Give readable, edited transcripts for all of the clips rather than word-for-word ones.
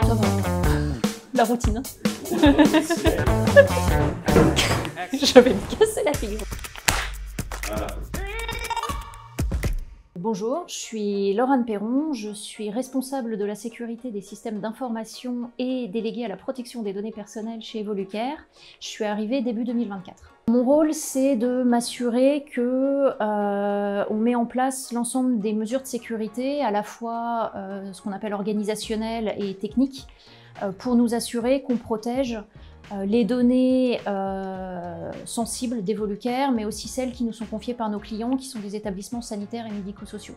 Ça va. La routine. Je vais me casser la figure. Voilà. Bonjour, je suis Laurane Perron, je suis responsable de la sécurité des systèmes d'information et déléguée à la protection des données personnelles chez Evolucare. Je suis arrivée début 2024. Mon rôle, c'est de m'assurer que on met en place l'ensemble des mesures de sécurité, à la fois ce qu'on appelle organisationnelles et techniques, pour nous assurer qu'on protège les données sensibles d'Evolucare, mais aussi celles qui nous sont confiées par nos clients, qui sont des établissements sanitaires et médico-sociaux.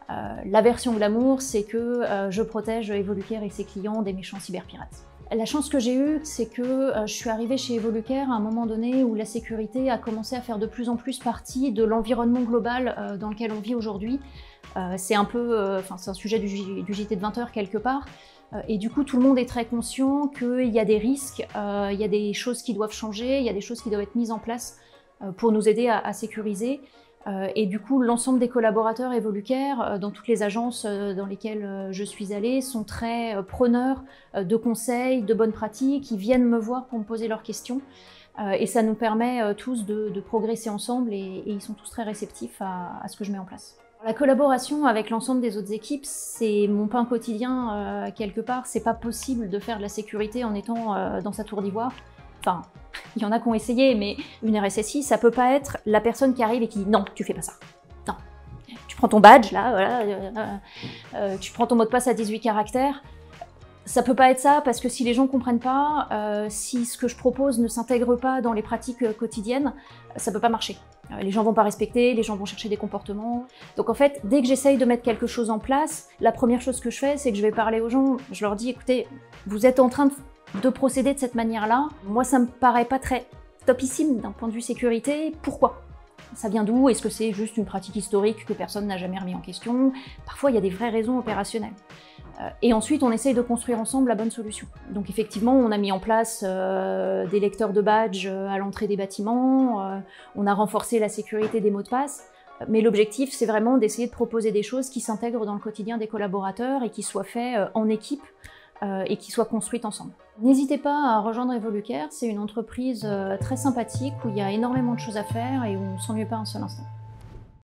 La version glamour, c'est que je protège Evolucare et ses clients des méchants cyberpirates. La chance que j'ai eue, c'est que je suis arrivée chez Evolucare à un moment donné où la sécurité a commencé à faire de plus en plus partie de l'environnement global dans lequel on vit aujourd'hui. C'est un peu, c'est un sujet du JT de 20h quelque part. Et du coup, tout le monde est très conscient qu'il y a des risques, il y a des choses qui doivent changer, il y a des choses qui doivent être mises en place pour nous aider à sécuriser. Et du coup, l'ensemble des collaborateurs Evolucare, dans toutes les agences dans lesquelles je suis allée, sont très preneurs de conseils, de bonnes pratiques. Ils viennent me voir pour me poser leurs questions. Et ça nous permet tous de progresser ensemble et ils sont tous très réceptifs à ce que je mets en place. La collaboration avec l'ensemble des autres équipes, c'est mon pain quotidien quelque part. C'est pas possible de faire de la sécurité en étant dans sa tour d'ivoire. Enfin, il y en a qui ont essayé, mais une RSSI, ça peut pas être la personne qui arrive et qui dit « non, tu fais pas ça ». Non. Tu prends ton badge, là, voilà, tu prends ton mot de passe à 18 caractères. Ça peut pas être ça, parce que si les gens comprennent pas, si ce que je propose ne s'intègre pas dans les pratiques quotidiennes, ça peut pas marcher. Les gens vont pas respecter, les gens vont chercher des comportements. Donc en fait, dès que j'essaye de mettre quelque chose en place, la première chose que je fais, c'est que je vais parler aux gens. Je leur dis, écoutez, vous êtes en train de procéder de cette manière-là. Moi, ça me paraît pas très topissime d'un point de vue sécurité. Pourquoi ? Ça vient d'où? Est-ce que c'est juste une pratique historique que personne n'a jamais remis en question? Parfois, il y a des vraies raisons opérationnelles. Et ensuite, on essaye de construire ensemble la bonne solution. Donc effectivement, on a mis en place des lecteurs de badges à l'entrée des bâtiments, on a renforcé la sécurité des mots de passe, mais l'objectif, c'est vraiment d'essayer de proposer des choses qui s'intègrent dans le quotidien des collaborateurs et qui soient faits en équipe et qui soient construites ensemble. N'hésitez pas à rejoindre Evolucare, c'est une entreprise très sympathique où il y a énormément de choses à faire et où on ne s'ennuie pas un seul instant.